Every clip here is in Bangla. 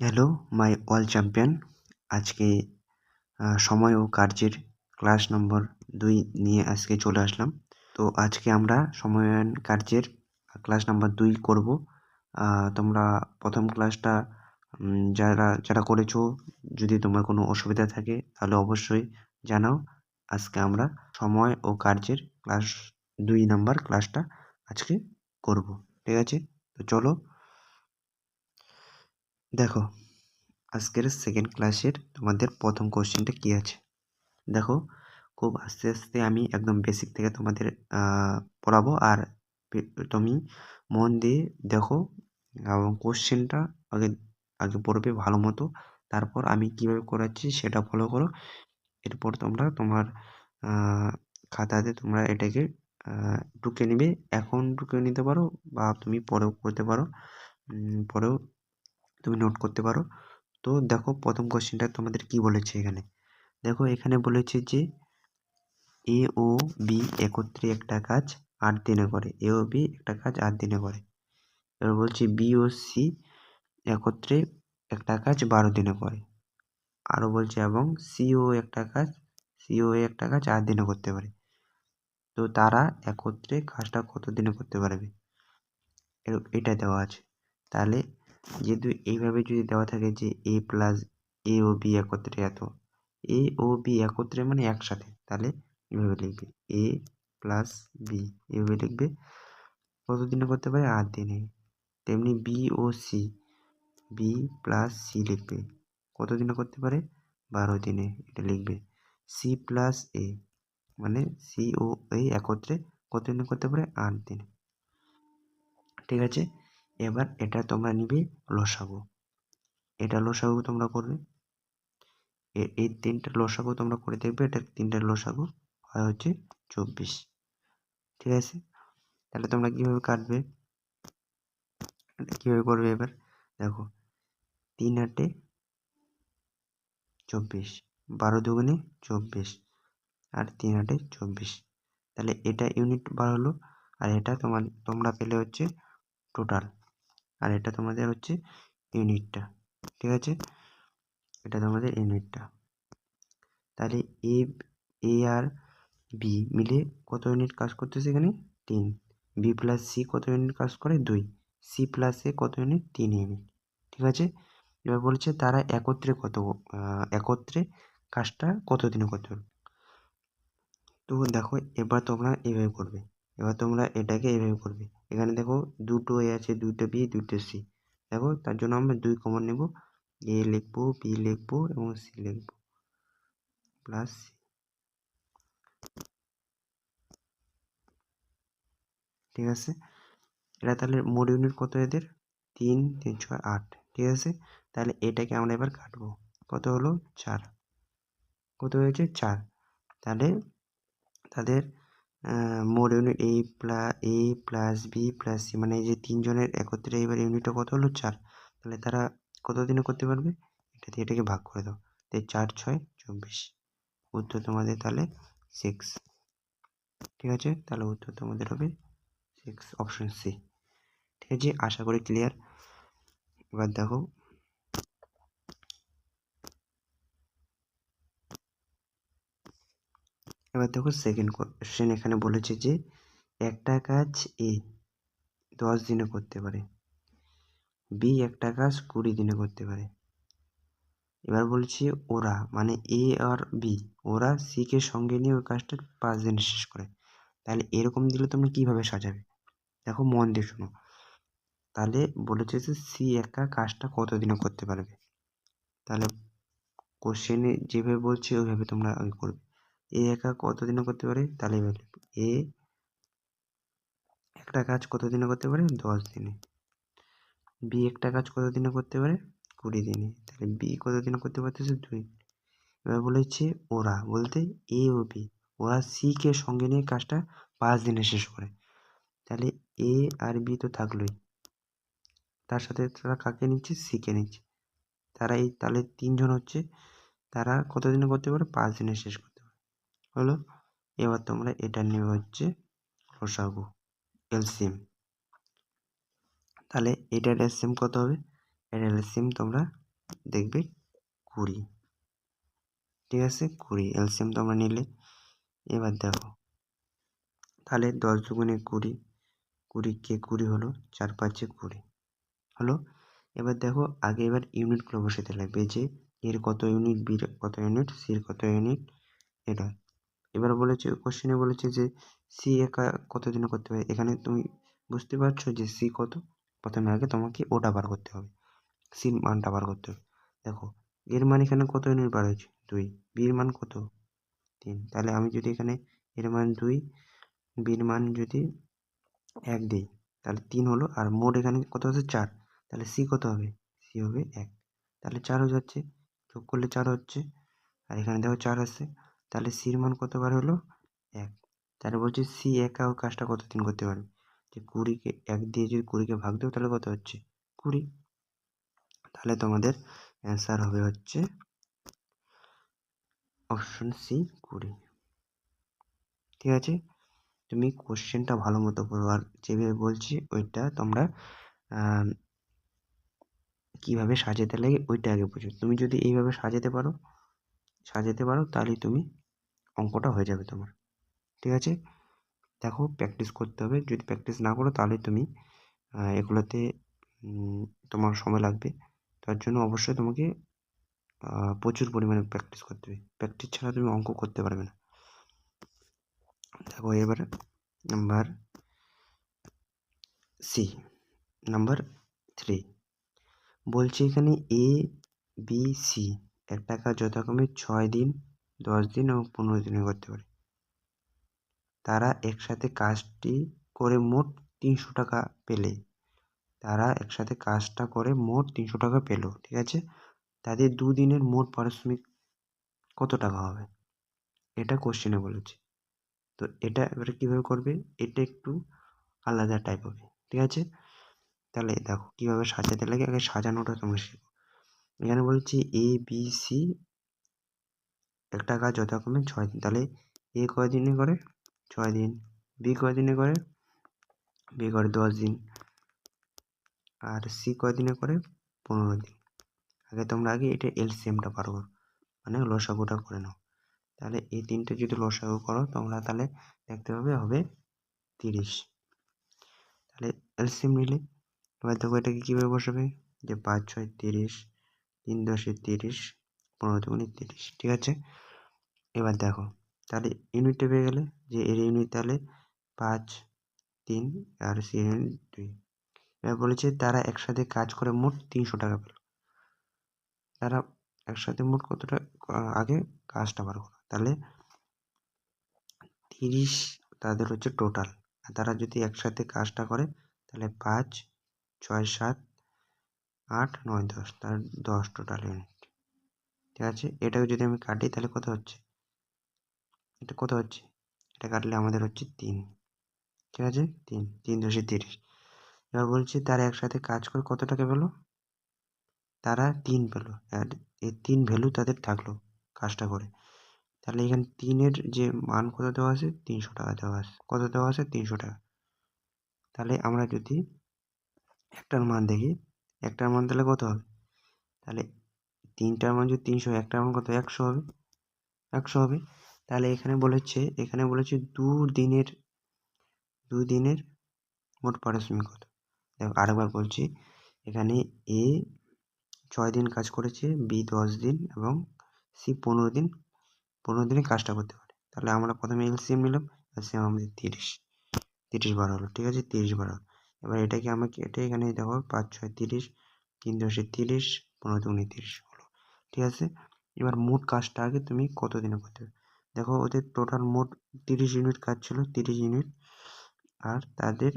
Hello my all champion. আজকে সময় ও কার্যের ক্লাস নম্বর 2 নিয়ে আজকে চলে আসলাম। তো আজকে আমরা সময়ায়ন কার্যের ক্লাস নাম্বার 2 করব। তোমরা প্রথম ক্লাসটা যারা করেছো, যদি তোমার কোনো অসুবিধা থাকে তাহলে অবশ্যই জানাও। আজকে আমরা সময় ও কার্যের ক্লাস 2 নাম্বার ক্লাসটা আজকে করব। ঠিক আছে? তো চলো দেখো, আজকের সেকেন্ড ক্লাসের তোমাদের প্রথম কোশ্চেনটা কী আছে দেখো। খুব আস্তে আস্তে আমি একদম বেসিক থেকে তোমাদের পড়াবো, আর তুমি মন দিয়ে দেখো এবং কোশ্চেনটা আগে আগে পড়বে ভালো মতো। তারপর আমি কীভাবে করাচ্ছি সেটা ফলো করো। এরপর তোমরা তোমার খাতাতে তোমরা এটাকে টুকে নিবে। এখন টুকে নিতে পারো বা তুমি পরেও করতে পারো, পরেও তুমি নোট করতে পারো। তো দেখো, প্রথম কোশ্চেনটা তোমাদের কি বলেছে এখানে। দেখো, এখানে বলেছে যে এ ও বি একত্রে একটা কাজ 8 দিনে করে। এ ও বি একটা কাজ 8 দিনে করে। এবার বলছি বি ও সি একত্রে একটা কাজ 12 দিনে করে। আরও বলছে এবং সিও একটা কাজ 8 দিনে করতে পারে। তো তারা একত্রে কাজটা কত দিনে করতে পারবে, এটা দেওয়া আছে। তাহলে যেহেতু এইভাবে যদি দেওয়া থাকে যে এ ও বি একত্রে এত, এ ও বি একত্রে মানে একসাথে, তাহলে এভাবে লিখবে এ প্লাস বি, এভাবে লিখবে কত দিনে করতে পারে 8 দিনে। তেমনি বি ও সি, বি প্লাস সি লিখবে কত দিনে করতে পারে 12 দিনে, এটা লিখবে। সি প্লাস এ মানে সি ও এ একত্রে কত দিনে করতে পারে 8 দিনে। ঠিক আছে? এবার এটা তোমরা নিবে লসাগু। এটা লসাগু তোমরা করবে, এই 3টার লসাগু তোমরা করে দেখবে। এটা 3টার লসাগু হয় হচ্ছে 24। ঠিক আছে? তাহলে তোমরা কীভাবে কাটবে, কীভাবে করবে এবার দেখো। 3 8 24, 12 দুগুণে 24 আর 3 8 24। তাহলে এটা ইউনিট বার হলো, আর এটা তোমরা পেলে হচ্ছে টোটাল, আর এটা তোমাদের হচ্ছে ইউনিটটা। ঠিক আছে? এটা তোমাদের ইউনিটটা। তাহলে এ আর বি মিলে কত ইউনিট কাজ করতেছে এখানে 3। বি প্লাস সি কত ইউনিট কাজ করে 2। সি প্লাস এ কত ইউনিট 3 ইউনিট। ঠিক আছে? এবার বলছে তারা একত্রে কাজটা কত দিনে করতে পারবে। তো দেখো, এবার তোমরা এভাবে করবে। এবার তোমরা এটাকে এভাবে করবে। এখানে দেখো দুটো এ আছে, দুটো বি, দুটো সি। দেখো, তার জন্য আমরা 2 কমন নেব। এ লিখবো, বি লিখবো এবং সি লিখবো প্লাস সি। ঠিক আছে? এটা তাহলে মোট ইউনিট কত এদের 3 3 6 8। ঠিক আছে? তাহলে এটাকে আমরা এবার কাটবো। কত হলো 4। কত হয়েছে 4। তাহলে তাদের মোট ইউনিট এ প্লাস বি প্লাস সি, মানে এই যে 3 জনের একত্রে এবার ইউনিটটা কত হলো 4। তাহলে তারা কত দিনে করতে পারবে, এটা দিয়ে এটাকে ভাগ করে দাও। তাই 4 6 24। উত্তর তোমাদের তাহলে 6। ঠিক আছে? তাহলে উত্তর তোমাদের হবে 6, অপশন সি। ঠিক আছে? আশা করি ক্লিয়ার। এবার দেখো, সেকেন্ড কোশ্চেন। এখানে বলেছে যে একটা কাজ এ 10 দিনে করতে পারে, বি একটা কাজ 20 দিনে করতে পারে। এবার বলছি ওরা মানে এ আর বি, ওরা সিকে সঙ্গে নিয়ে ওই কাজটা 5 দিনে শেষ করে। তাহলে এরকম দিলে তোমরা কীভাবে সাজাবে, দেখো মন দিয়ে শোনো। তাহলে বলেছে যে সি একা কাজটা কত দিনে করতে পারবে। তাহলে কোশ্চেনে যেভাবে বলছে ওইভাবে তোমরা আগে করবে। এ একা কত দিনে করতে পারে, তাহলে এবার এ একটা কাজ কত দিনে করতে পারে 10 দিনে। বি একটা কাজ কত দিনে করতে পারে 20 দিনে। তাহলে বি কত দিনে করতে পারতেছে 2। এবার বলেছে ওরা বলতে এ ও বি, ওরা সিকে সঙ্গে নিয়ে কাজটা 5 দিনে শেষ করে। তাহলে এ আর বি তো থাকলোই, তার সাথে তারা কাকে নিচ্ছে, সিকে নিচ্ছে। তাহলে 3 জন হচ্ছে, তারা কত দিনে করতে পারে 5 দিনে শেষ করতে পারে। হলো? এবার তোমরা এটা নেবে হচ্ছে লসাগু, এলসিএম। তাহলে এটার এলসিএম কত হবে, এটার এলসিএম তোমরা দেখবে 20, ঠিক আছে? 20 এলসিএম তোমরা নিলে। এবার দেখো তাহলে 10 দুগুণে 20, 20 কে 20 হলো, 4 5 20 হলো। এবার দেখো আগে এবার ইউনিটগুলো বসাতে লাগবে, যে এর কত ইউনিট, বির কত ইউনিট, সির কত ইউনিট, এটা। এবার বলেছে কোশ্চেনে বলেছে যে সি একা কত দিনে করতে হবে। এখানে তুমি বুঝতে পারছো যে সি কত, প্রথমে আগে তোমাকে ওটা বার করতে হবে, সির মানটা বার করতে হবে। দেখো এর মান এখানে কত ইউনিট বার হয়েছে, 2, বির মান কত, 3। তাহলে আমি যদি এখানে এর মান 2, বির মান যদি 1 দিই তাহলে 3 হলো, আর মোট এখানে কত আছে 4, তাহলে সি কত হবে, সি হবে 1। তাহলে 4 হয়ে যাচ্ছে, যোগ করলে 4 হচ্ছে, আর এখানে দেখো 4 আছে, তাহলে সির মান কতবার হলো, 1। তাহলে বলছি সি একা ও কাজটা কতদিন করতে পারবে, যে 20কে 1 দিয়ে যদি 20কে ভাগ দেবো তাহলে কত হচ্ছে 20। তাহলে তোমাদের অ্যান্সার হবে হচ্ছে অপশন সি 20, ঠিক আছে? তুমি কোশ্চেনটা ভালো মতো করো, আর যেভাবে বলছি ওইটা তোমরা কীভাবে সাজাতে লাগে ওইটা আগে বুঝো। তুমি যদি এইভাবে সাজাতে পারো তাহলেই তুমি অঙ্কটা হয়ে যাবে তোমার, ঠিক আছে? দেখো প্র্যাকটিস করতে হবে, যদি প্র্যাকটিস না করো তাহলে তুমি এগুলোতে তোমার সময় লাগবে। তার জন্য অবশ্যই তোমাকে প্রচুর পরিমাণে প্র্যাকটিস করতে হবে, প্র্যাকটিস ছাড়া তুমি অঙ্ক করতে পারবে না। দেখো এবার নাম্বার সি, নাম্বার 3 বলছে এখানে এ বি সি একটা কাজ যথাক্রমে 6 দিন, 10 দিন এবং 15 দিনে করতে পারে। তারা একসাথে কাজটি করে মোট 300 টাকা পেলে, তারা একসাথে কাজটা করে মোট 300 টাকা পেল, ঠিক আছে? তাদের 2 দিনের মোট পারিশ্রমিক কত টাকা হবে, এটা কোশ্চেনে বলেছে। তো এটা এবারে কীভাবে করবে, এটা একটু আলাদা টাইপ হবে, ঠিক আছে? তাহলে দেখো কীভাবে সাজাতে লাগে, আগে সাজানোটা তোমরা শিখো। এখানে বলছি এ বি সি একটা কাজ যথাক্রমে 6 দিন, তাহলে এ কয় দিনে করে 6 দিন, বি কয় দিনে করে, বি করে 10 দিন, আর সি কয় দিনে করে 15 দিন। আগে এটা এলসিএমটা বার করো, মানে লসাগুটা করে নাও। তাহলে এই তিনটে যদি লসাগু করো তোমরা তাহলে দেখতে পাবে হবে 30। তাহলে এলসিএম নিলে এবার দেখো এটাকে কীভাবে বসাবে, যে 5 6 30, 3 10 30, 15 দুগুণে 30, ঠিক আছে? এবার দেখো তাহলে ইউনিটটা পেয়ে গেলে, যে এর ইউনিট তাহলে 5 3 আর সি ইউনিট 2। এবার বলেছে তারা একসাথে কাজ করে মোট 300 টাকা পেল। তারা একসাথে মোট কত টাকা, আগে কাজটা বার করো। তাহলে 30 তাদের হচ্ছে টোটাল, আর তারা যদি একসাথে কাজটা করে তাহলে 5 6 7 8 9 10, তার 10 টোটাল ইউনিট, ঠিক আছে? এটাকে যদি আমি কাটি তাহলে কত হচ্ছে, এটা কত হচ্ছে, এটা কাটলে আমাদের হচ্ছে 3, ঠিক আছে? 3 3 10 30। এবার বলছি তারা একসাথে কাজ করে কত টাকা পেলো, তারা 3 পেলো, আর এই 3 ভ্যালু তাদের থাকলো কাজটা করে। তাহলে এখানে 3-এর যে মান কত দেওয়া আছে, 300 টাকা দেওয়া আছে, কত দেওয়া আছে 300 টাকা। তাহলে আমরা যদি একটার মান দেখি, একটার মান তাহলে কত হবে, তাহলে 3টার মান যদি 300, একটার মান কত 100 হবে, 100 হবে। তাহলে এখানে বলেছে 2 দিনের মোট পারিশ্রমিক কত। দেখো আরেকবার বলছি, এখানে এ 6 দিন কাজ করেছে, বি 10 দিন এবং সি 15 দিন, 15 দিনে কাজটা করতে পারে। তাহলে আমরা প্রথমে এলসিএম নিলাম, এলসিএম আমাদের 30 বার হলো, ঠিক আছে? 30 বার হলো। এবার এটাকে আমাকে এটা এখানে দেখো 5 6 30, 3 10 30, 15 দুগুণে 30 হলো, ঠিক আছে? এবার মোট কাজটা আগে তুমি কত দিনে করতে হবে। দেখো ওদের টোটাল মোট 30 ইউনিট কাজ ছিল, 30 ইউনিট, আর তাদের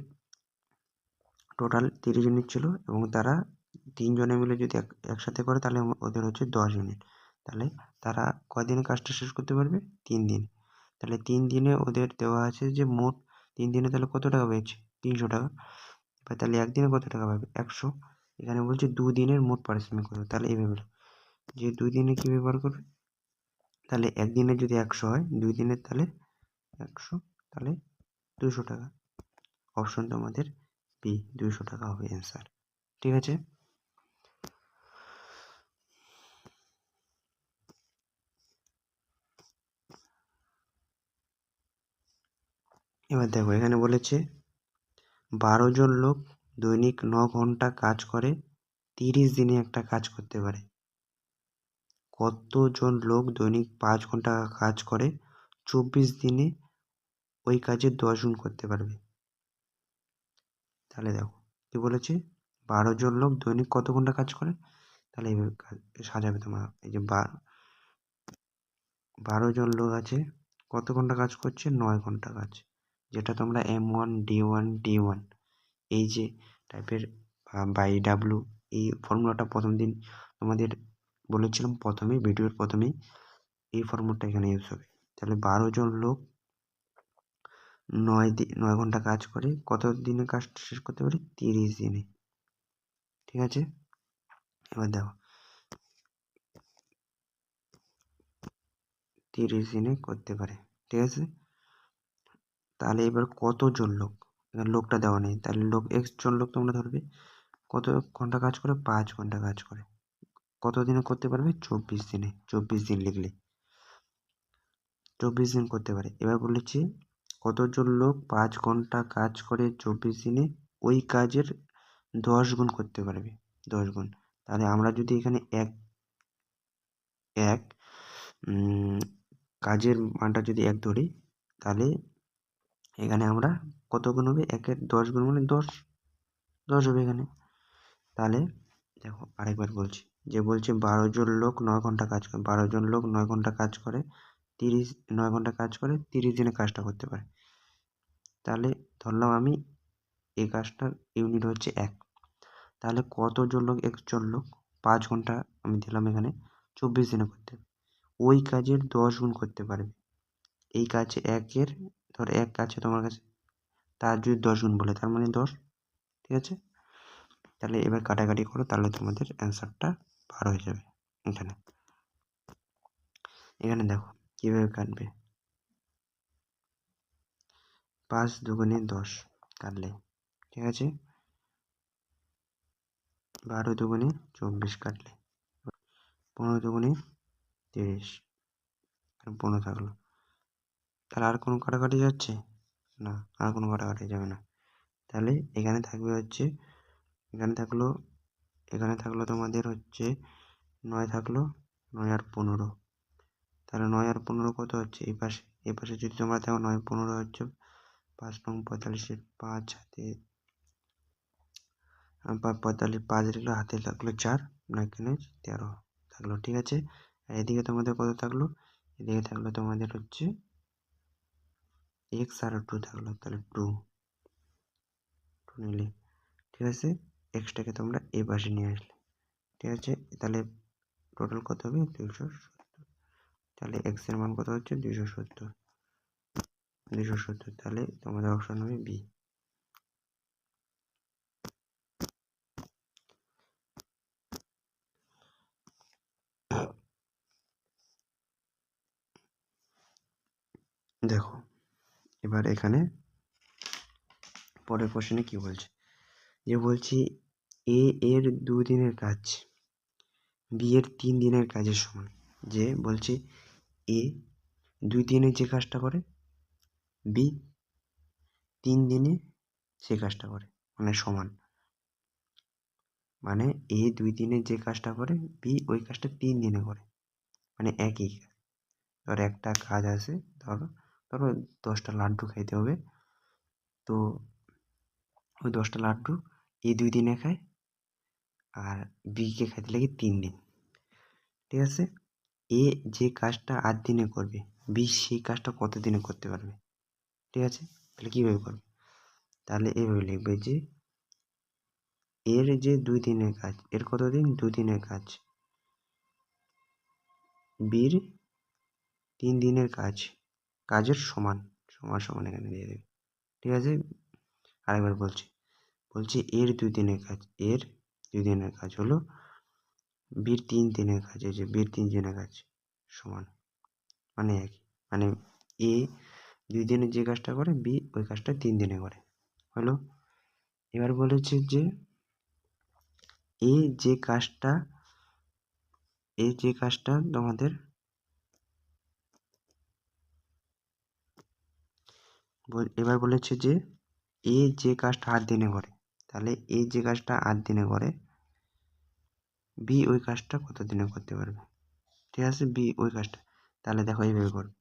টোটাল 30 ইউনিট ছিল, এবং তারা 3 জনে মিলে যদি একসাথে করে তাহলে ওদের হচ্ছে 10 ইউনিট। তাহলে তারা কয়দিনে কাজটা শেষ করতে পারবে, 3 দিন। তাহলে 3 দিনে ওদের দেওয়া আছে যে মোট 3 দিনে তাহলে কত টাকা পেয়েছে, 300 টাকা। এবার তাহলে একদিনে কত টাকা পাবে, 100। এখানে বলছে 2 দিনের মোট পারিশ্রমিক কত, তাহলে এইভাবে যে 2 দিনে কী ব্যবহার করবে, তাহলে একদিনে যদি 100 হয়, 2 দিনের তাহলে 100, তাহলে 200 টাকা। অপশন তোমাদের বি, 200 টাকা হবে অ্যান্সার, ঠিক আছে? এবার দেখো এখানে বলেছে 12 জন লোক দৈনিক 9 ঘন্টা কাজ করে 30 দিনে একটা কাজ করতে পারে। কতজন লোক দৈনিক 5 ঘন্টা কাজ করে 24 দিনে ওই কাজের 10 গুণ করতে পারবে? তাহলে দেখো কি বলেছে, 12 জন লোক দৈনিক কত ঘন্টা কাজ করে, তাহলে এইভাবে সাজাবে তোমরা। এই যে 12 জন লোক আছে, কত ঘন্টা কাজ করছে, 9 ঘন্টা কাজ, যেটা তোমরা M1 D1 D1 এই যে টাইপের বাই ডাব্লু এই ফর্মুলাটা প্রথম দিন তোমাদের বলেছিলাম, প্রথমেই ভিডিওর প্রথমেই এই ফর্মুলাটা এখানে ইউজ হবে। তাহলে 12 জন লোক 9 ঘন্টা কাজ করে কত দিনে কাজ শেষ করতে পারে, 30 দিনে। ঠিক আছে, এবার দেখো 30 দিনে করতে পারে। ঠিক আছে, তাহলে এবার কতজন লোক, এখানে লোকটা দেওয়া নেই, তাহলে লোক x জন লোক তোমরা ধরবে, কত ঘন্টা কাজ করে, 5 ঘন্টা কাজ করে, কত দিনে করতে পারবে, 24 দিনে। 24 দিন লিখলে 24 দিন করতে পারে। এবার বলেছি কতজন লোক 5 ঘন্টা কাজ করে 24 দিনে ওই কাজের 10 গুণ করতে পারবে, 10 গুণ। তাহলে আমরা যদি এখানে এক কাজের মানটা যদি 1 ধরি, তাহলে এখানে আমরা কত গুণ হবে, 1-এর 10 গুণ মানে 10 হবে এখানে। তাহলে দেখো আরেকবার বলছি, যে বলছে 12 জন লোক 9 ঘন্টা কাজ করে, 12 জন লোক 9 ঘন্টা কাজ করে 9 ঘন্টা কাজ করে 30 দিনে কাজটা করতে পারে। তাহলে ধরলাম আমি এই কাজটার ইউনিট হচ্ছে 1, তাহলে কতজন লোক, 1 জন লোক 5 ঘন্টা আমি দিলাম এখানে 24 দিনে করতে হবে, ওই কাজের 10 গুণ করতে পারবে। এই কাজ 1-এর ধর 1 আছে তোমার কাছে, তার যদি 10 গুণ বলে তার মানে 10। ঠিক আছে, তাহলে এবার কাটাকাটি করো, তাহলে তোমাদের অ্যান্সারটা 12 হয়ে যাবে। এখানে দেখো কীভাবে কাটবে, 5 দুগুণে 10 কাটলে, ঠিক আছে, 12 দুগুণে 24 কাটলে, 15 দুগুণে 30, 15 থাকলো। তাহলে আর কোনো কাটাকাটি যাচ্ছে না, আর কোনো কাটাকাটি যাবে না। তাহলে এখানে থাকবে হচ্ছে, এখানে থাকলো তোমাদের হচ্ছে 9 থাকলো, 9 আর 15, তাহলে 9 আর 15 কত হচ্ছে, এই পাশে যদি তোমরা দেখো 9 15 হচ্ছে 5 নং 45-এর 5 হাতে 45, 5 লিখলো, হাতে থাকলো 4, 9 13 থাকলো। ঠিক আছে, আর এদিকে তোমাদের কত থাকলো, এদিকে থাকলো তোমাদের হচ্ছে x আর 2 থাকলো, তাহলে 2 নিলে। ঠিক আছে, এক্সটাকে তোমরা এই পাশে নিয়ে আসলে। ঠিক আছে, তাহলে টোটাল কত হবে, 270। তাহলে x এর মান কত হচ্ছে, 270। তাহলে তোমাদের অপশন হবে বি। দেখো এবার এখানে পরের কোশ্চেনে কি বলছে, যে বলছি এ এর 2 দিনের কাজ বি এর 3 দিনের কাজের সমান। যে বলছে এ 2 দিনে যে কাজটা করে বি 3 দিনে সে কাজটা করে, মানে সমান। মানে এ 2 দিনে যে কাজটা করে বি ওই কাজটা 3 দিনে করে, মানে একই কাজ। ধর একটা কাজ আছে, ধরো 10টা লাড্ডু খাইতে হবে, তো ওই 10টা লাড্ডু এ 2 দিনে খায় আর বিকে খাইতে লাগে 3 দিন। ঠিক আছে, এ যে কাজটা 8 দিনে করবে বি সেই কাজটা কত দিনে করতে পারবে। ঠিক আছে, তাহলে কীভাবে করবে, তাহলে এইভাবে লিখবে যে এর যে 2 দিনের কাজ, এর কত দিন, 2 দিনের কাজ, বির 3 দিনের কাজ, কাজের সমান সমান এখানে দিয়ে দেবে। ঠিক আছে, আরেকবার বলছি এর 2 দিনের কাজ, এর 2 দিনের কাজ হলো বির 3 দিনের কাজ, এই যে বির 3 দিনের কাজ সমান, মানে একই। মানে এ 2 দিনে যে কাজটা করে বি ওই কাজটা 3 দিনে করে, হলো। এবার বলেছে যে এ যে কাজটা তোমাদের এবার বলেছে যে এ যে কাজটা 8 দিনে করে, তাহলে এ যে কাজটা 8 দিনে করে, বি ওই কাজটা কত দিনে করতে পারবে। ঠিক আছে, বি ওই কাজটা, তাহলে দেখো এইভাবে করবে।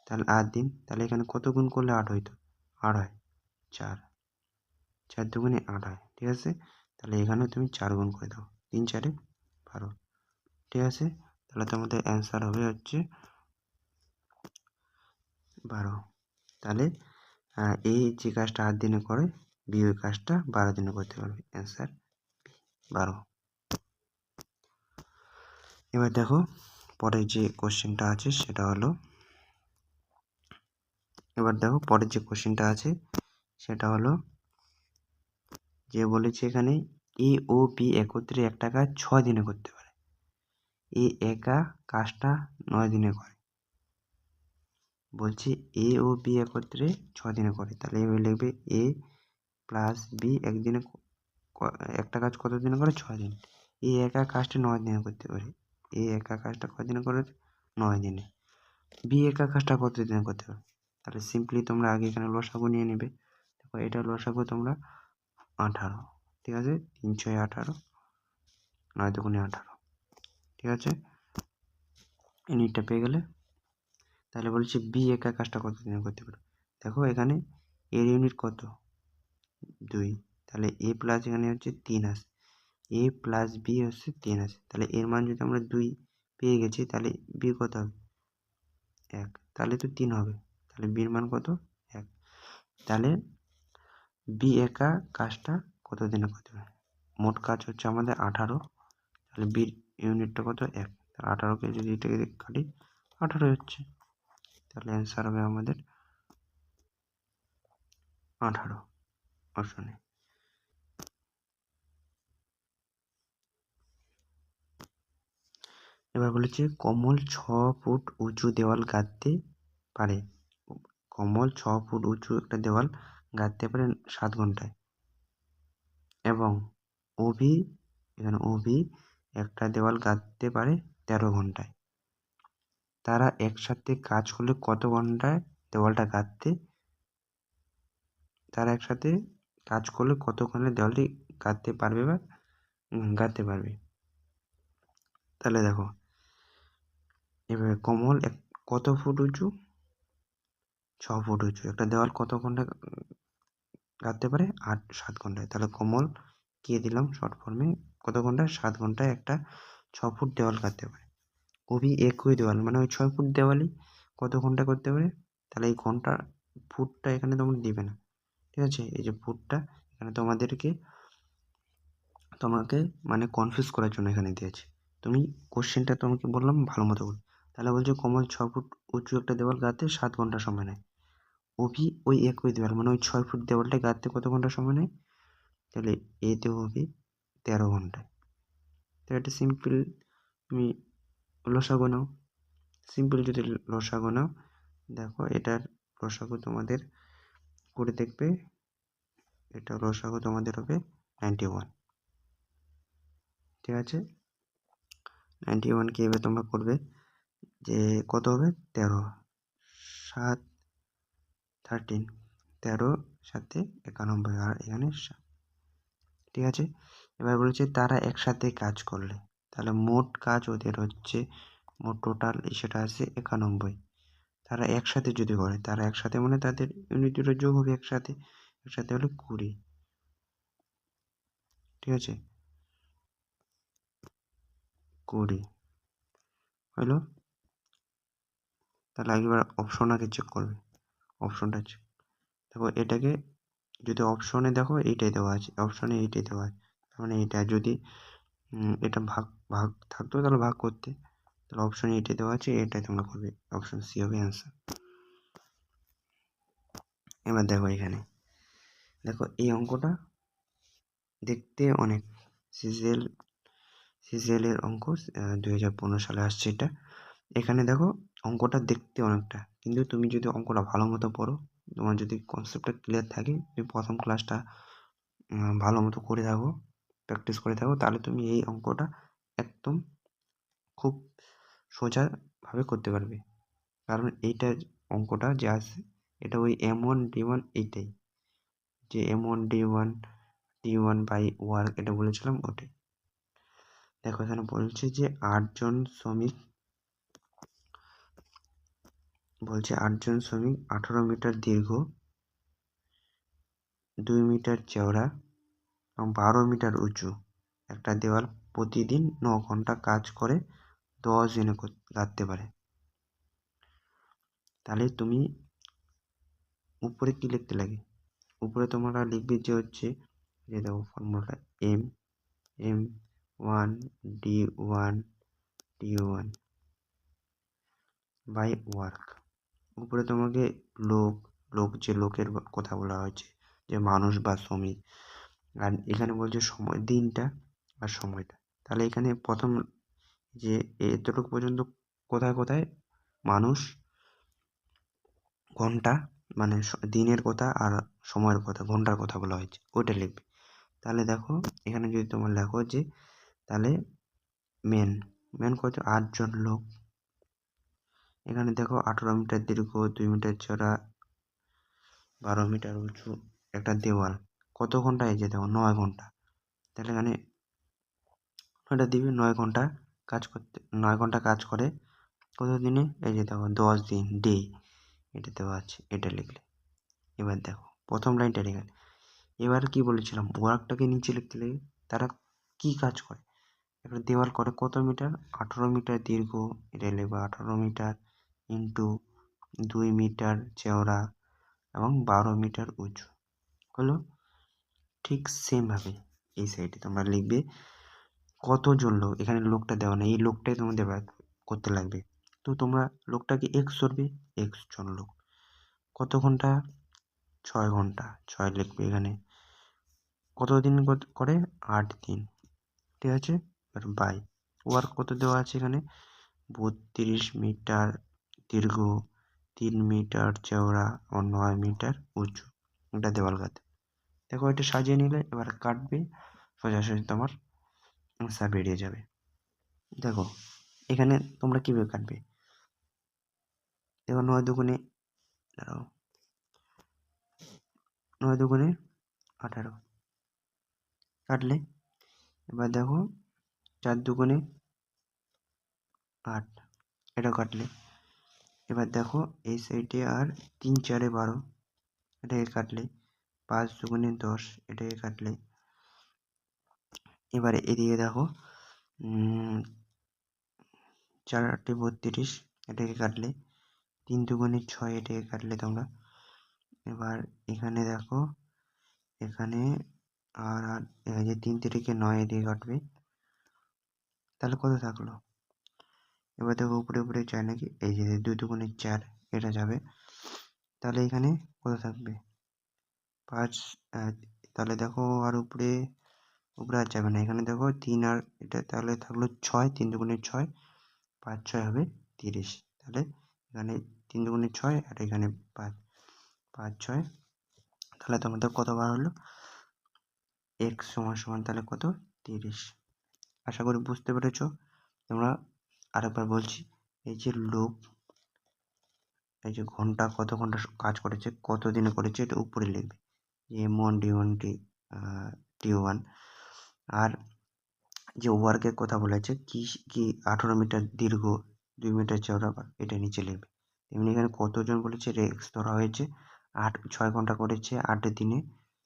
তাহলে 8 দিন, তাহলে এখানে কত গুণ করলে 8 হইতো, 8 হয়, 4, 4 দুগুণে 8 হয়। ঠিক আছে, তাহলে এখানেও তুমি 4 গুণ করে দাও, 3 4 12। ঠিক আছে, তাহলে তোমাদের অ্যান্সার হবে হচ্ছে 12। তাহলে এই যে কাজটা 8 দিনে করে, বি ওই কাজটা 12 দিনে করতে পারবে, অ্যান্সার 12। এবার দেখো পরের যে কোশ্চেনটা আছে সেটা হলো, সেটা হলো যে বলেছে এখানে এ ও বি একত্রে একটা কাজ 6 দিনে করতে পারে, এ একা কাজটা 9 দিনে করে। বলছি এ ও বি একত্রে 6 দিনে করে, তাহলে এভাবে লিখবে এ প্লাস বি একদিনে একটা কাজ কত দিনে করে, 6 দিন। এ একা কাজটা 9 দিনে করতে পারে, এ একা কাজটা কত দিনে করে, 9 দিনে। বি একা কাজটা কত দিনে করতে পারে, তাহলে সিম্পলি তোমরা আগে এখানে লসাগু নিয়ে নেবে। দেখো এটা লসাগু তোমরা 18, ঠিক আছে, 3 6 18, 9 দুগুণে 18। ঠিক আছে, ইউনিটটা পেয়ে গেলে। তাহলে বলছি বি একা কাজটা কত দিনে করতে পারে। দেখো এখানে এর ইউনিট কত, 2, তাহলে এ প্লাস এখানে হচ্ছে 3 আসে, এ প্লাস বি হচ্ছে 3 আসে, তাহলে এর মান যদি আমরা 2 পেয়ে গেছি, তাহলে বি কত হবে, 1, তাহলে তো 3 হবে, তাহলে বির মান কত, 1। তাহলে বি একা কাজটা কত দিনে করতে পারে, মোট কাজ হচ্ছে আমাদের 18, তাহলে বির ইউনিটটা কত, 1, তাহলে 18কে যদি এটাকে কাটি 18 হচ্ছে, তাহলে অ্যান্সার হবে আমাদের 18 অপশনে। এবার বলেছে কমল 6 ফুট উঁচু দেওয়াল গাঁথতে পারে, কমল 6 ফুট উঁচু একটা দেওয়াল গাঁথতে পারে 7 ঘন্টায়, এবং অভি, এখানে অভি একটা দেওয়াল গাঁথতে পারে 13 ঘন্টায়। তারা একসাথে কাজ করলে কত ঘন্টায় দেওয়ালটা গাঁথতে, তারা একসাথে কাজ করলে কতক্ষণে দেওয়ালটি গাঁথতে পারবে বা গাঁথতে পারবে। তাহলে দেখো এভাবে কমল কত ফুট উঁচু, 6 ফুট উঁচু একটা দেওয়াল কত ঘন্টা গাঁথতে পারে, 7 ঘন্টায়। তাহলে কমল কে দিলাম শর্ট ফর্মে, কত ঘন্টায়, 7 ঘন্টায় একটা 6 ফুট দেওয়াল গাঁথতে পারে। অভি একই দেওয়াল মানে ওই 6 ফুট দেওয়ালই কত ঘন্টা করতে পারে, তাহলে এই ঘন্টা ফুটটা এখানে তোমরা দিবে না। ঠিক আছে, এই যে ফুটটা এখানে তোমাকে মানে কনফিউজ করার জন্য এখানে দিয়েছে। তুমি কোশ্চেনটা তোমাকে বললাম ভালো মতো বল। তাহলে বলছে কমল 6 ফুট উঁচু একটা দেওয়াল গাঁথতে 7 ঘন্টা সময় নেয়, অভি ওই একই দেওয়াল মানে ওই 6 ফুট দেওয়ালটা গাঁথতে কত ঘন্টা সময় নেয়, তাহলে এতে অভি 13 ঘন্টায়। তো এটা সিম্পল, তুমি লসাগু নাও, সিম্পল যদি লসাগু নাও, দেখো এটার লসাগু তোমাদের করে দেখবে, এটা লসাগু তোমাদের হবে 91। ঠিক আছে, 91কে এবার তোমরা করবে যে কত হবে, 13 7 13, 13 7 91, আর এখানে 7। ঠিক আছে, এবার বলেছে তারা একসাথে কাজ করলে, তাহলে মোট কাজ ওদের হচ্ছে, মোট টোটাল সেটা আছে 91। তারা একসাথে যদি করে, তারা একসাথে মানে তাদের ইউনিট দুটো যোগ হবে একসাথে, একসাথে হলো 20। ঠিক আছে, 20 হলো। তাহলে একবার অপশন আগে চেক করবে, অপশনটা চেক, দেখো এটাকে যদি অপশনে দেখো এইটাই দেওয়া আছে, অপশনে এইটাই দেওয়া আছে, তার মানে এটা যদি এটা ভাগ ভাগ থাকতো তাহলে ভাগ করতে, তাহলে অপশনে এইটাই দেওয়া আছে, এটাই তোমরা করবে, অপশন সি হবে অ্যান্সার। এবার দেখো এখানে, দেখো এই অঙ্কটা দেখতে অনেক সিজিএল এর অঙ্ক, 2015 সালে আসছে এটা। এখানে দেখো অঙ্কটা দেখতে অনেকটা, কিন্তু তুমি যদি অঙ্কটা ভালো মতো পড়ো, তোমার যদি কনসেপ্টটা ক্লিয়ার থাকে, তুমি প্রথম ক্লাসটা ভালো মতো করে থাকো, প্র্যাকটিস করে থাকো, তাহলে তুমি এই অঙ্কটা একদম খুব সোজাভাবে করতে পারবে। কারণ এইটার অঙ্কটা যে আছে এটা ওই M1D1 এইটাই, যে M1D1 বাই ওয়ার্ক এটা বলেছিলাম ওটাই। দেখো এখানে বলছে যে 8 জন শ্রমিক 18 মিটার দীর্ঘ, 2 মিটার চওড়া এবং 12 মিটার উঁচু একটা দেওয়াল প্রতিদিন 9 ঘন্টা কাজ করে 10 দিনে গাঁথতে পারে। তাহলে তুমি উপরে কি লিখতে লাগে? উপরে তোমরা লিখবে যে হচ্ছে, যে দেখো ফর্মুলাটা M1D1 বাই ওয়ার্ক। উপরে তোমাকে যে লোকের কথা বলা হয়েছে, যে মানুষ বা শ্রমিক, আর এখানে বলছে সময়, দিনটা আর সময়টা। তাহলে এখানে প্রথম যে এতটুকু পর্যন্ত কোথায় মানুষ, ঘন্টা মানে দিনের কথা, আর সময়ের কথা, ঘন্টার কথা বলা হয়েছে, ওইটা লিখবে। তাহলে দেখো এখানে যদি তোমার লেখো যে, তাহলে মেন কত, 8 জন লোক। এখানে দেখো 18 মিটার দীর্ঘ, 2 মিটার চওড়া, 12 মিটার উঁচু একটা দেওয়াল, কত ঘন্টা? এই যে দেখো 9 ঘন্টা। তাহলে এখানে ওটা দিবি 9 ঘন্টা কাজ করতে, 9 ঘন্টা কাজ করে কত দিনে? এই যে দেখো 10 দিন, ডে, এটা দেওয়া আছে, এটা লিখলে। এবার দেখো প্রথম লাইনটা এখানে। এবার কি বলেছিলাম, ওয়ার্কটাকে নিচে লিখতে লাগে। তারা কি কাজ করে? একটা দেওয়াল করে কত মিটার? 18 মিটার দীর্ঘ, এটা লিখবে 18 মিটার ইন্টু 2 মিটার চওড়া এবং 12 মিটার উঁচু হলো। ঠিক সেমভাবে এই সাইডে তোমরা লিখবে কতজন লোক। এখানে লোকটা দেওয়া নেই, এই লোকটাই তোমাদের করতে লাগবে। তো তোমরা লোকটাকে এক্স ধরবে, এক্স জন লোক। কত ঘন্টা? 6 ঘন্টা, 6 লিখবে এখানে। কত দিন করে? 8 দিন, ঠিক আছে। আর বাই ওয়ার্ক কত দেওয়া আছে এখানে? 32 মিটার দীর্ঘ, 3 মিটার চওড়া ও 9 মিটার উঁচু এটা দেওয়াল গাঁথে। দেখো এটা সাজিয়ে নিলে এবার কাটবে, সোজাসুজি তোমার অ্যান্সার বেরিয়ে যাবে। দেখো এখানে তোমরা কীভাবে কাটবে? দেখো 9 দুগুণে, দাঁড়াও, 9 দুগুণে 18 কাটলে। এবার দেখো 4 দুগুণে 8, এটাও কাটলে। এবার দেখো এই সাইডে আর 3 4 12, এটাকে কাটলে। 5 দুগুণে 10, এটাকে কাটলে। এবারে এদিকে দেখো 4 8 32, এটাকে কাটলে। 3 দুগুণে 6, এটাকে কাটলে তোমরা। এবার এখানে দেখো, এখানে আর এই যে 3 থেকে 9, এদিকে কাটবে। তাহলে কত থাকলো? এবার দেখো উপরে যায় নাকি, এই যে 2 দুগুণে 4, এটা যাবে। তাহলে এখানে কত থাকবে? 5। তাহলে দেখো আর উপরে আর যাবে না। এখানে দেখো 3 আর এটা, তাহলে থাকলো 6, 3 দুগুণে 6, 5 6 হবে 30। তাহলে এখানে 3 দুগুণে 6 আর এখানে 5, 5 6, তাহলে তোমাদের কতবার হলো? x সমান তাহলে কত? 30। আশা করি বুঝতে পেরেছ তোমরা। আরেকবার বলছি, এই যে লোক, এই যে ঘন্টা, কত ঘন্টা কাজ করেছে, কত দিনে করেছে, এটা উপরে লিখবে, M1D1 আর যে ওয়ার্কের কথা বলেছে কি 18 মিটার দীর্ঘ, 2 মিটার চওড়া, এটা নিচে লিখবে। এমনি এখানে কতজন বলেছে, এক্স ধরা হয়েছে। 6 ঘন্টা করেছে 8 দিনে,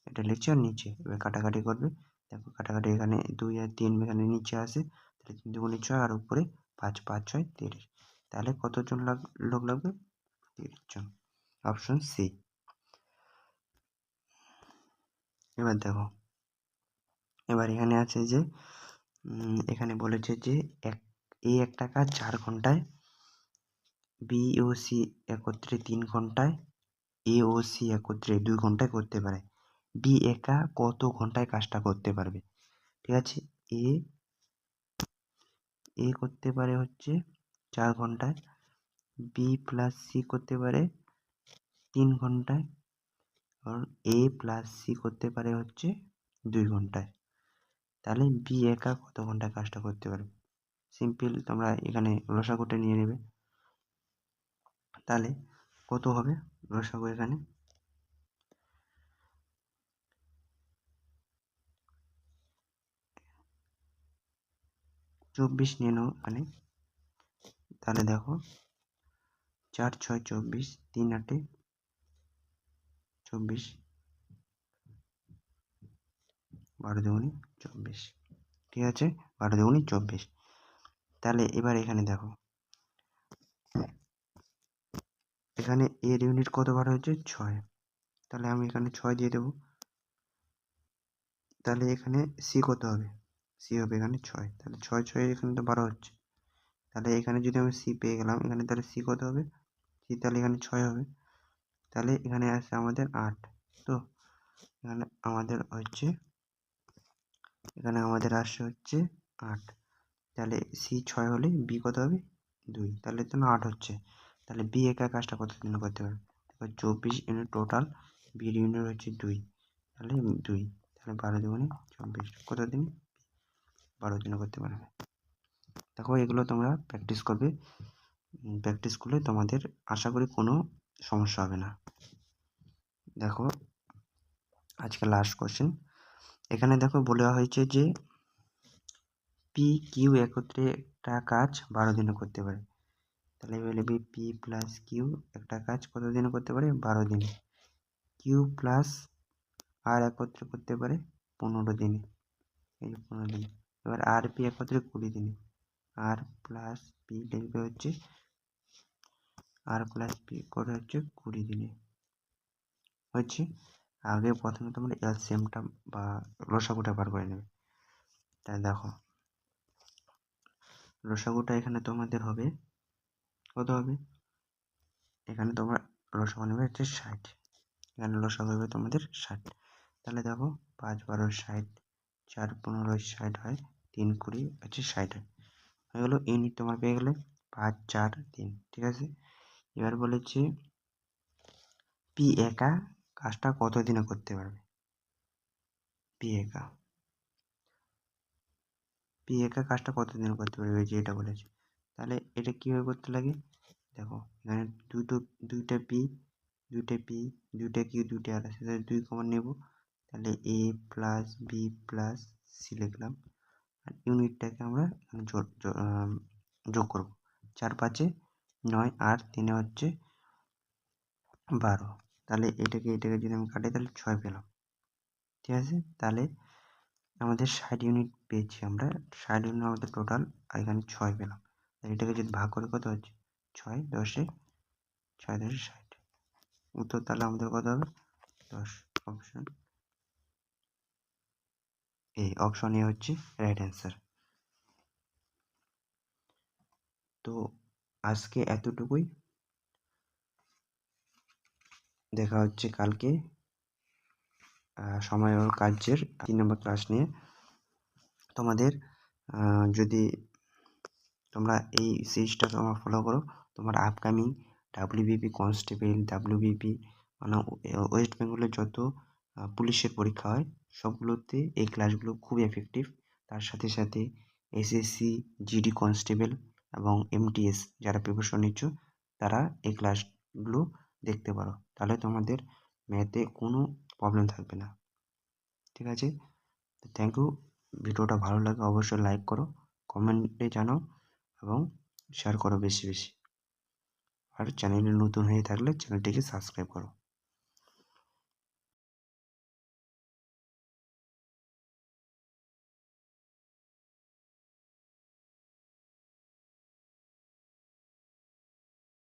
এটা লিখছে। আর নিচে এবার কাটাকাটি করবে। দেখো কাটাকাটি এখানে 2 আর 3 এখানে নিচে আসে, তাহলে 3 দুগুণে 6 আর উপরে 5, 5 6 30। তাহলে কতজন লোক লাগবে? 30 জন। Option C. এবার দেখো, এবার এখানে আছে যে এখানে বলেছে যে একটা কাজ 4 ঘন্টায়, বি ও সি একত্রে 3 ঘন্টায়, এ ও সি একত্রে 2 ঘন্টায় করতে পারে। বি একা কত ঘন্টায় কাজটা করতে পারবে? ঠিক আছে, এ করতে পারে হচ্ছে 4 ঘন্টায়, বি প্লাস সি করতে পারে 3 ঘন্টায়, কারণ এ প্লাস সি করতে পারে হচ্ছে 2 ঘন্টায়। তাহলে বি একা কত ঘন্টায় কাজটা করতে পারবে? সিম্পল, তোমরা এখানে লসাগুটা নিয়ে নেবে। তাহলে কত হবে? লসাগু এখানে 24 নিয়ে নাও এখানে। তাহলে দেখো 4 6 24, 3 8 24, 12 দুগুণে 24। ঠিক আছে, 12 দুগুণে 24। তাহলে এবার এখানে দেখো, এখানে এর ইউনিট কত বার হচ্ছে 6, তাহলে আমি এখানে 6 দিয়ে দেবো। তাহলে এখানে সি কত হবে, সি হবে এখানে 6, তাহলে 6 6 এখানে তো 12 হচ্ছে। তাহলে এখানে যদি আমি সি পেয়ে গেলাম, এখানে তাহলে সি কত হবে, সি তাহলে এখানে 6 হবে। তাহলে এখানে আসছে আমাদের 8। তো এখানে আমাদের হচ্ছে, এখানে আমাদের আসছে হচ্ছে 8। তাহলে সি 6 হলে বি কত হবে 2, তাহলে তো 8 হচ্ছে। তাহলে বি একা কাজটা কত দিনে করতে পারবে, দেখো 24 ইউনিট টোটাল, বির ইউনিট হচ্ছে 2, তাহলে 2, তাহলে 12 দুগুণে 24, কত দিন 12 দিনে করতে পারবে। দেখো এগুলো তোমরা প্র্যাকটিস করবে, প্র্যাকটিস করলে তোমাদের আশা করি কোনো সমস্যা হবে না। দেখো আজকে লাস্ট কোশ্চেন, এখানে দেখো বলা হয়েছে যে পি কিউ একত্রে একটা কাজ 12 দিনে করতে পারে। তাহলে বলবি পি প্লাস কিউ একটা কাজ কত দিনে করতে পারে 12 দিনে, কিউ প্লাস আর একত্রে করতে পারে 15 দিনে, এই 15 দিনে। এবার আর পি একত্রে 20 দিনে, আর প্লাস পি লিখবে হচ্ছে, আর প্লাস পি করে হচ্ছে 20 দিনে হচ্ছে। আগে প্রথমে তোমরা এলসিএমটা বা লসাগুটা বার করে নেবে। তাই দেখো লসাগুটা এখানে তোমাদের হবে কত হবে, এখানে তোমরা লসাগু নেবে হচ্ছে 60, এখানে লসাগু হবে তোমাদের 60। তাহলে দেখো 5 12 60, 4 15 60 হয়, 3 20 হচ্ছে 60 হয়, হয়ে গেলো ইউনিট তোমার পেয়ে গেলে 5 4 3। ঠিক আছে, এবার বলেছি পি একা কাজটা কত দিনে করতে পারবে, পি একা কাজটা কত দিনে করতে পারবে, যে এটা বলেছে। তাহলে এটা কীভাবে করতে লাগে, দেখো এখানে দুইটা পি দুইটা কিউ দুইটা আর আছে, তাহলে 2 কমন নেব। তাহলে এ প্লাস বি প্লাস সি লিখলাম, আর ইউনিটটাকে আমরা এখানে যোগ করব। 4 5 9, আর 3 হচ্ছে 12। তাহলে এটাকে যদি আমি কাটি তাহলে 6 পেলাম। ঠিক আছে, তাহলে আমাদের 60 ইউনিট পেয়েছি আমরা, 60 ইউনিট আমাদের টোটাল, আর এখানে 6 পেলাম। এটাকে যদি ভাগ করে কত হচ্ছে 6 10 60, উত্তর তাহলে আমাদের কত হবে 10। অপশন এ হচ্ছে রাইট অ্যান্সার। তো আজকে এতটুকুই, দেখা হচ্ছে কালকে সময় ও কার্যের 3 নম্বর ক্লাস নিয়ে। তোমাদের যদি তোমরা এই সিরিজটা তোমরা ফলো করো, তোমার আপকামিং ডাব্লিউবিপি কনস্টেবল, ডাব্লিউবিপি মানে ওয়েস্ট বেঙ্গলের যত পুলিশের পরীক্ষা হয় সবগুলোতে এই ক্লাসগুলো খুব এফেক্টিভ। তার সাথে সাথে এসএসসি, জিডি কনস্টেবল এবং এমটিএস যারা প্রিপারেশন নিচ্ছ তারা এই ক্লাসগুলো দেখতে পারো, তাহলে তোমাদের ম্যাথে কোনো প্রবলেম থাকবে না। ঠিক আছে, থ্যাংক ইউ। ভিডিওটা ভালো লাগে অবশ্যই লাইক করো, কমেন্টে জানাও এবং শেয়ার করো বেশি বেশি। আর চ্যানেলে নতুন হয়ে থাকলে চ্যানেলটিকে সাবস্ক্রাইব করো।